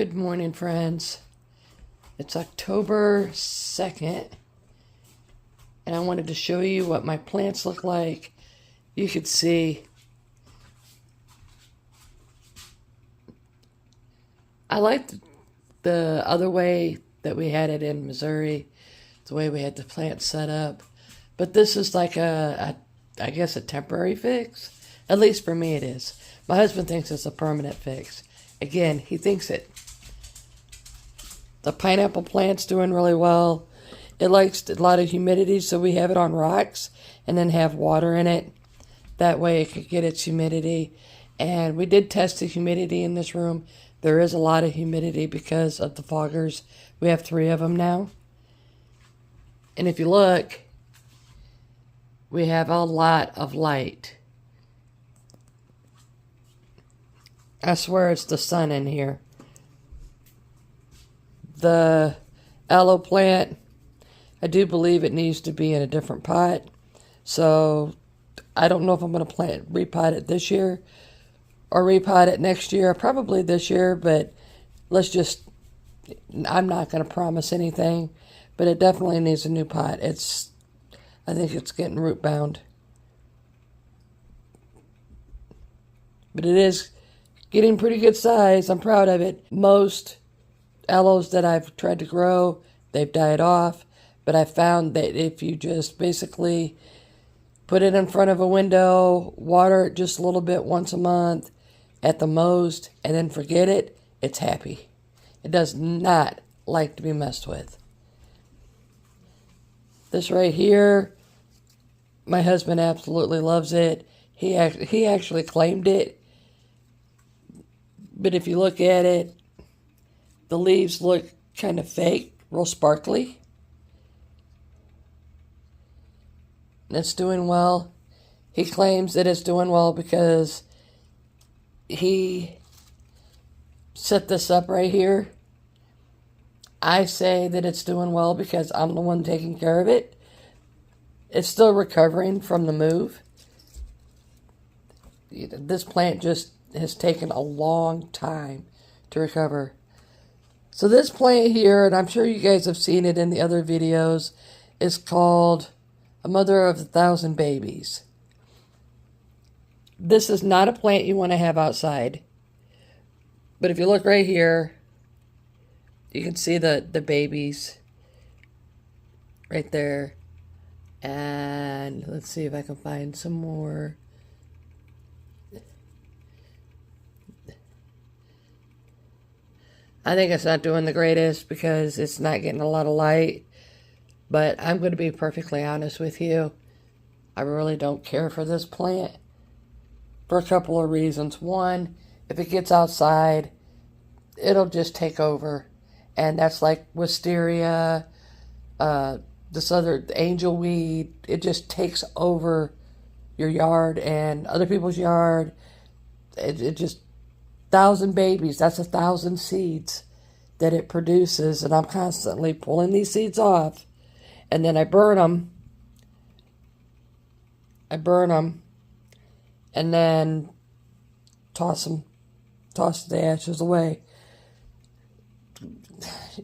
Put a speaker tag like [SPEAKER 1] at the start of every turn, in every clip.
[SPEAKER 1] Good morning, friends. It's October 2nd, and I wanted to show you what my plants look like. You could see I liked the other way that we had it in Missouri, the way we had the plants set up. But this is like I guess a temporary fix. At least for me it is. My husband thinks it's a permanent fix. Again, he thinks it. The pineapple plant's doing really well. It likes a lot of humidity, so we have it on rocks and then have water in it. That way it could get its humidity. And we did test the humidity in this room. There is a lot of humidity because of the foggers. We have 3 of them now. And if you look, we have a lot of light. I swear it's the sun in here. The aloe plant, I do believe it needs to be in a different pot. So I don't know if I'm going to repot it this year or repot it next year. Probably this year, but I'm not going to promise anything. But it definitely needs a new pot. I think it's getting root bound. But it is getting pretty good size. I'm proud of it. Most aloes that I've tried to grow, they've died off. But I found that if you just basically put it in front of a window, water it just a little bit once a month at the most, and then forget it, it's happy. It does not like to be messed with. This right here, my husband absolutely loves it. He actually claimed it. But if you look at it, the leaves look kind of fake, real sparkly. And it's doing well. He claims that it's doing well because he set this up right here. I say that it's doing well because I'm the one taking care of it. It's still recovering from the move. This plant just has taken a long time to recover. So this plant here, and I'm sure you guys have seen it in the other videos, is called a mother of 1,000 babies. This is not a plant you want to have outside. But if you look right here, you can see the babies right there. And let's see if I can find some more. I think it's not doing the greatest because it's not getting a lot of light. But I'm going to be perfectly honest with you. I really don't care for this plant for a couple of reasons. One, if it gets outside, it'll just take over. And that's like wisteria, this other angel weed. It just takes over your yard and other people's yard. It just 1,000 babies, that's 1,000 seeds that it produces, and I'm constantly pulling these seeds off, and then I burn them, and then toss the ashes away.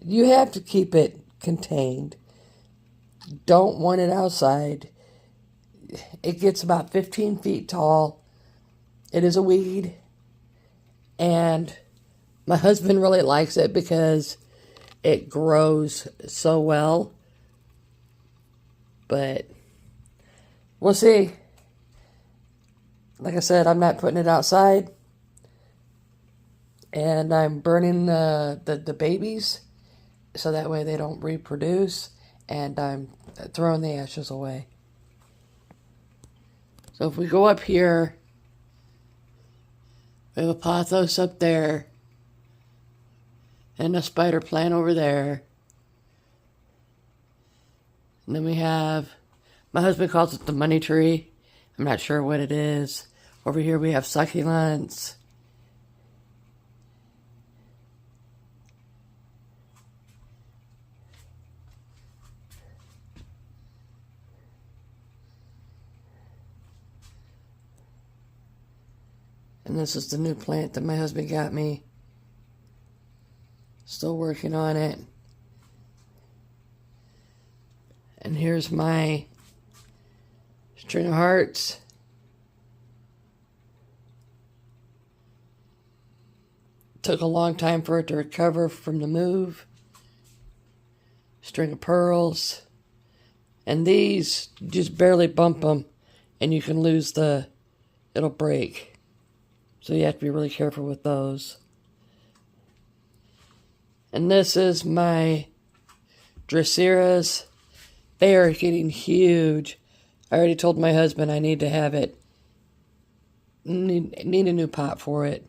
[SPEAKER 1] You have to keep it contained. Don't want it outside. It gets about 15 feet tall. It is a weed. And my husband really likes it because it grows so well. But we'll see. Like I said, I'm not putting it outside. And I'm burning the babies so that way they don't reproduce. And I'm throwing the ashes away. So if we go up here, we have a pothos up there, and a spider plant over there. And then we have, my husband calls it the money tree. I'm not sure what it is. Over here we have succulents. And this is the new plant that my husband got me. Still working on it. And here's my string of hearts. Took a long time for it to recover from the move. String of pearls. And these, you just barely bump them and you can lose it'll break. So you have to be really careful with those. And this is my Draceras. They are getting huge. I already told my husband I need to have it. Need a new pot for it.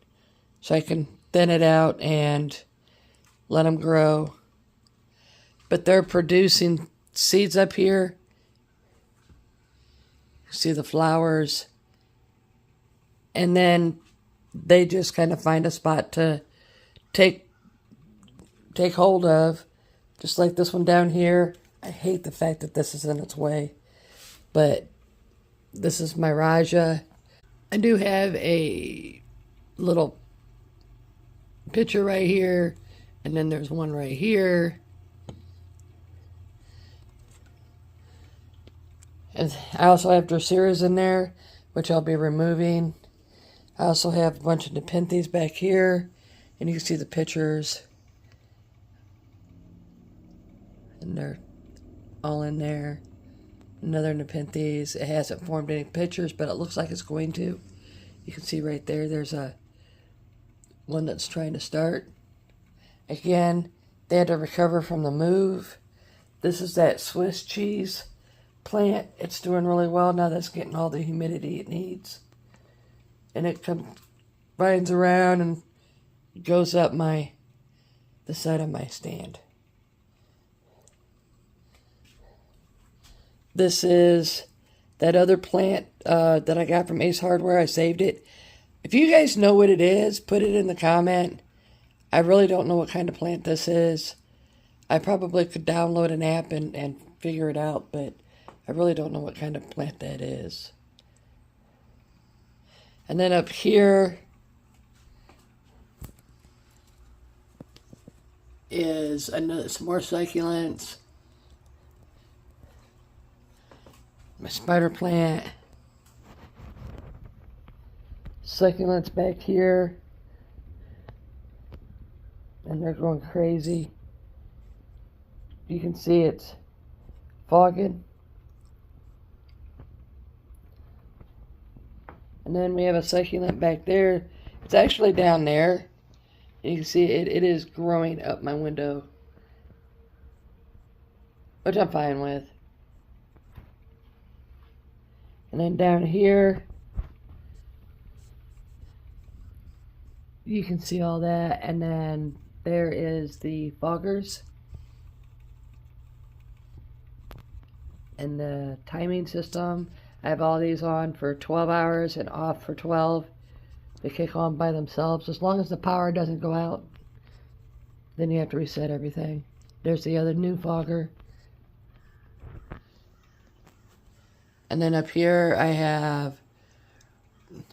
[SPEAKER 1] So I can thin it out and let them grow. But they're producing seeds up here. See the flowers. And then they just kind of find a spot to take hold of. Just like this one down here. I hate the fact that this is in its way. But this is my Raja. I do have a little picture right here. And then there's one right here. And I also have Draceras in there, which I'll be removing. I also have a bunch of Nepenthes back here. And you can see the pictures. And they're all in there. Another Nepenthes. It hasn't formed any pictures, but it looks like it's going to. You can see right there, there's one that's trying to start. Again, they had to recover from the move. This is that Swiss cheese plant. It's doing really well now. That's getting all the humidity it needs. And it vines around and goes up the side of my stand. This is that other plant that I got from Ace Hardware. I saved it. If you guys know what it is, put it in the comment. I really don't know what kind of plant this is. I probably could download an app and figure it out, but I really don't know what kind of plant that is. And then up here is some more succulents. My spider plant. Succulents back here. And they're going crazy. You can see it's fogging. And then we have a succulent back there. It's actually down there. You can see it is growing up my window. Which I'm fine with. And then down here, you can see all that. And then there is the foggers. And the timing system. I have all these on for 12 hours and off for 12. They kick on by themselves. As long as the power doesn't go out, then you have to reset everything. There's the other new fogger. And then up here I have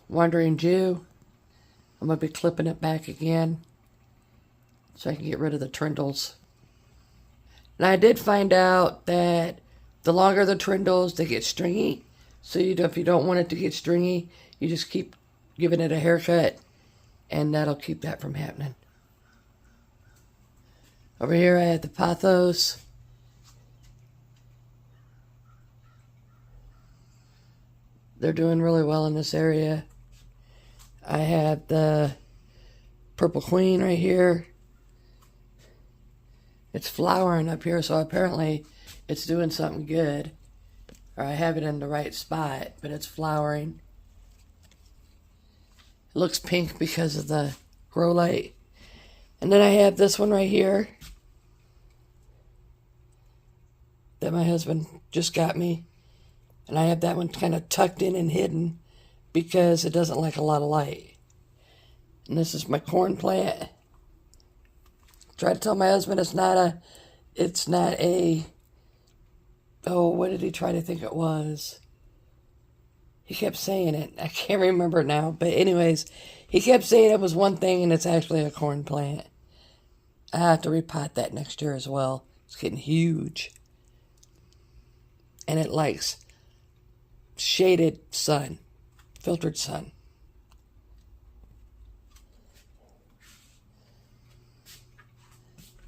[SPEAKER 1] Wandering Jew. I'm going to be clipping it back again so I can get rid of the trindles. And I did find out that the longer the trindles, they get stringy. So if you don't want it to get stringy, you just keep giving it a haircut and that'll keep that from happening. Over here I have the pothos. They're doing really well in this area. I have the Purple Queen right here. It's flowering up here, so apparently it's doing something good. Or I have it in the right spot, but it's flowering. It looks pink because of the grow light. And then I have this one right here that my husband just got me. And I have that one kind of tucked in and hidden because it doesn't like a lot of light. And this is my corn plant. Tried to tell my husband it's not a, oh, what did he try to think it was? He kept saying it. I can't remember now. But anyways, he kept saying it was one thing and it's actually a corn plant. I have to repot that next year as well. It's getting huge. And it likes shaded sun, filtered sun.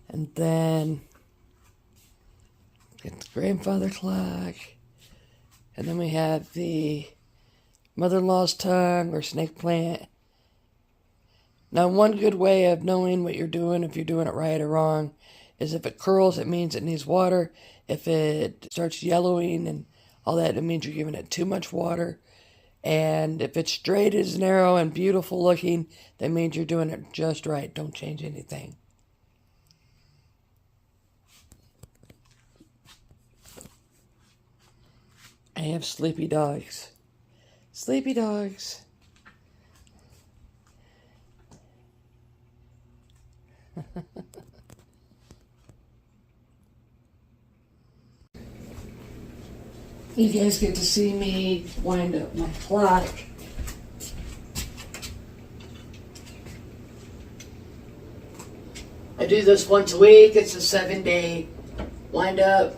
[SPEAKER 1] And then get the grandfather clock. And then we have the mother-in-law's tongue or snake plant. Now, one good way of knowing what you're doing, if you're doing it right or wrong, is if it curls, it means it needs water. If it starts yellowing and all that, it means you're giving it too much water. And if it's straight as narrow and beautiful looking, that means you're doing it just right. Don't change anything. I have sleepy dogs. Sleepy dogs. You guys get to see me wind up my clock. I do this once a week. It's a 7-day wind up.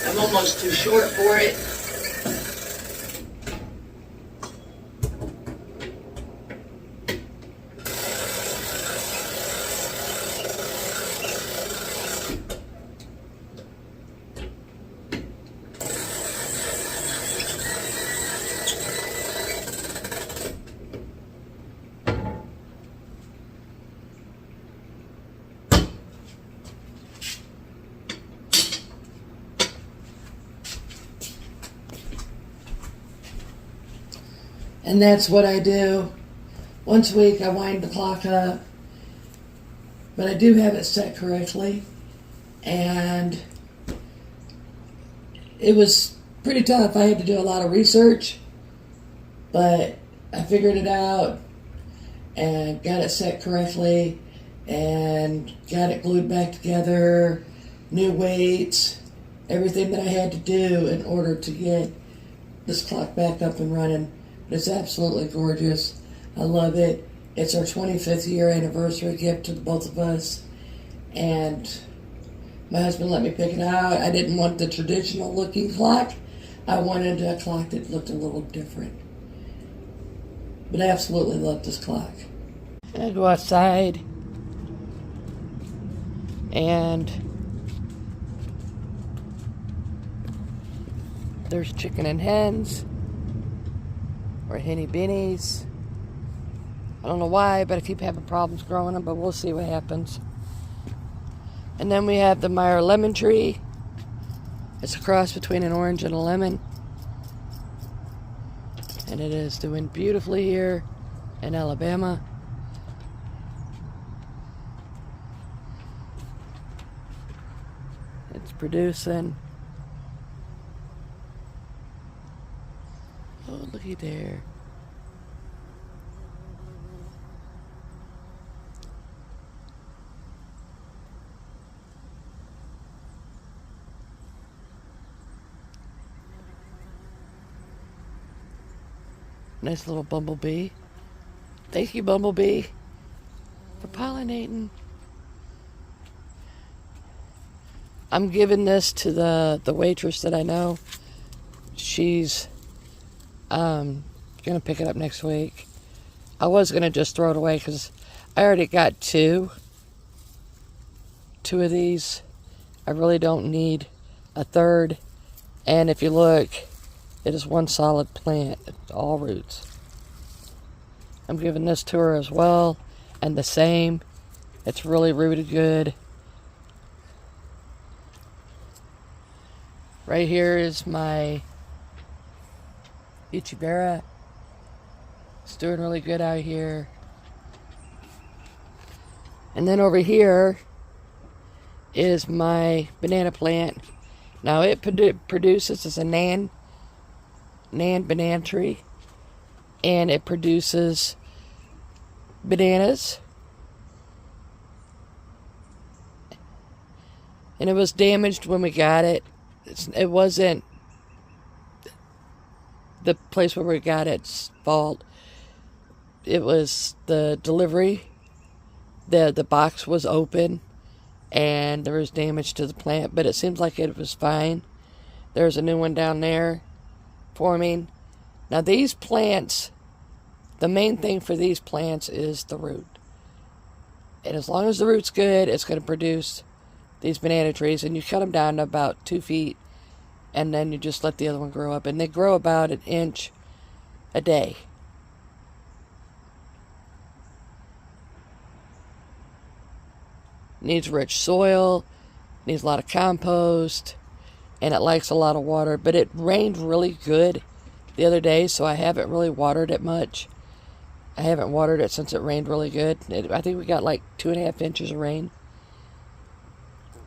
[SPEAKER 1] I'm almost too short for it. And that's what I do. Once a week I wind the clock up. But I do have it set correctly. And it was pretty tough. I had to do a lot of research. But I figured it out and got it set correctly and got it glued back together, new weights, everything that I had to do in order to get this clock back up and running. It's absolutely gorgeous. I love it. It's our 25th year anniversary gift to both of us. And my husband let me pick it out. I didn't want the traditional looking clock. I wanted a clock that looked a little different. But I absolutely love this clock. I go outside and there's chicken and hens. Or henny bennies. I don't know why, but I keep having problems growing them, but we'll see what happens. And then we have the Meyer lemon tree. It's a cross between an orange and a lemon. And it is doing beautifully here in Alabama. It's producing. Oh, looky there. Nice little bumblebee. Thank you, bumblebee, for pollinating. I'm giving this to the waitress that I know. She's gonna pick it up next week. I was gonna just throw it away because I already got two of these. I really don't need a third. And if you look, it is one solid plant. It's all roots. I'm giving this to her as well, and the same. It's really rooted good. Right here is my Ichibera. It's doing really good out here. And then over here is my banana plant. Now it produces as a nan banana tree, and it produces bananas. And it was damaged when we got it. It wasn't the place where we got its fault. it was the delivery. The box was open and there was damage to the plant, but it seems like it was fine. There's a new one down there forming. Now these plants, the main thing for these plants is the root. And as long as the root's good, it's going to produce these banana trees. And you cut them down to about 2 feet, and then you just let the other one grow up. And they grow about 1 inch a day. Needs rich soil, needs a lot of compost, and it likes a lot of water. But it rained really good the other day, so I haven't really watered it much. I haven't watered it since it rained really good. I think we got like 2.5 inches of rain.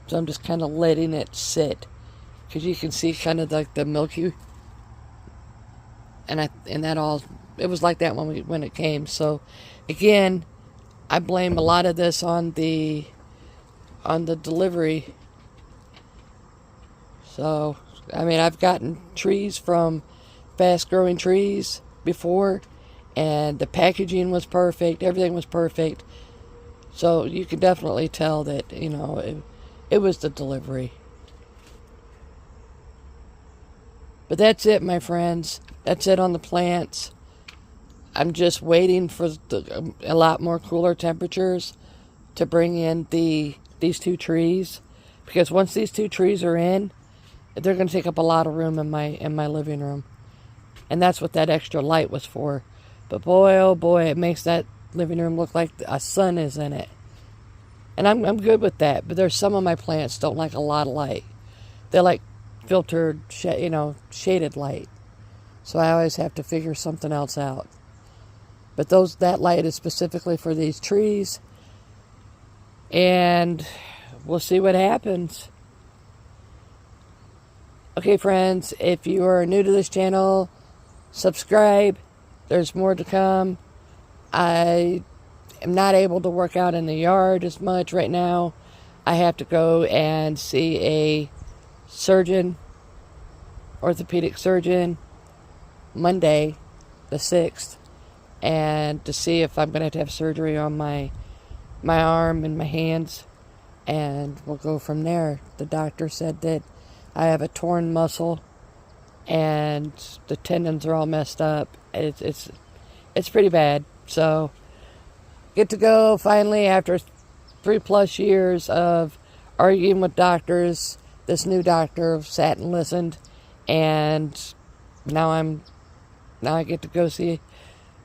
[SPEAKER 1] So I'm just kind of letting it sit, because you can see kind of like the milky, and that all, it was like that when it came. So again, I blame a lot of this on the delivery. So I mean, I've gotten trees from Fast Growing Trees before, and the packaging was perfect, everything was perfect. So you can definitely tell that, you know, it was the delivery. But that's it, my friends. That's it on the plants. I'm just waiting for a lot more cooler temperatures to bring in these 2 trees, because once these 2 trees are in, they're going to take up a lot of room in my living room. And that's what that extra light was for. But boy, oh boy, it makes that living room look like a sun is in it. And I'm good with that. But there's some of my plants don't like a lot of light. They like filtered, shaded light. So I always have to figure something else out. But that light is specifically for these trees. And we'll see what happens. Okay, friends, if you are new to this channel, subscribe. There's more to come. I am not able to work out in the yard as much right now. I have to go and see a surgeon, orthopedic surgeon, Monday, the 6th, and to see if I'm going to have surgery on my arm and my hands, and we'll go from there. The doctor said that I have a torn muscle, and the tendons are all messed up. It's pretty bad. So get to go finally after 3+ years of arguing with doctors. This new doctor sat and listened, and now I get to go see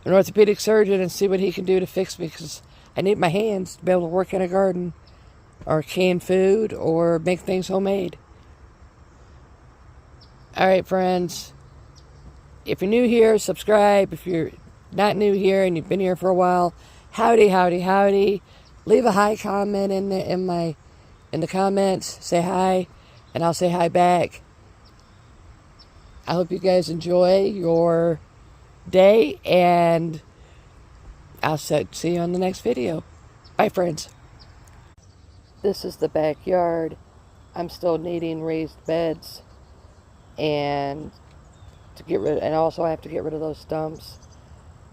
[SPEAKER 1] an orthopedic surgeon and see what he can do to fix me, because I need my hands to be able to work in a garden or can food or make things homemade. Alright, friends, if you're new here, subscribe. If you're not new here and you've been here for a while, howdy, howdy, howdy. Leave a hi comment in the comments. Say hi, and I'll say hi back. I hope you guys enjoy your day, and I'll see you on the next video. Bye, friends. This is the backyard. I'm still needing raised beds, and also I have to get rid of those stumps,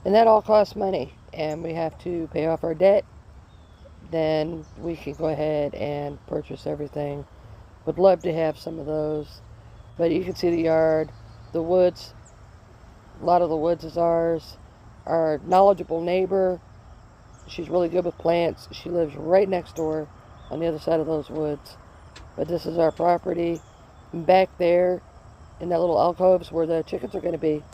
[SPEAKER 1] and that all costs money, and we have to pay off our debt. Then we can go ahead and purchase everything. Would love to have some of those, but you can see the yard, the woods. A lot of the woods is ours. Our knowledgeable neighbor, she's really good with plants. She lives right next door on the other side of those woods. But this is our property. And back there in that little alcove is where the chickens are going to be.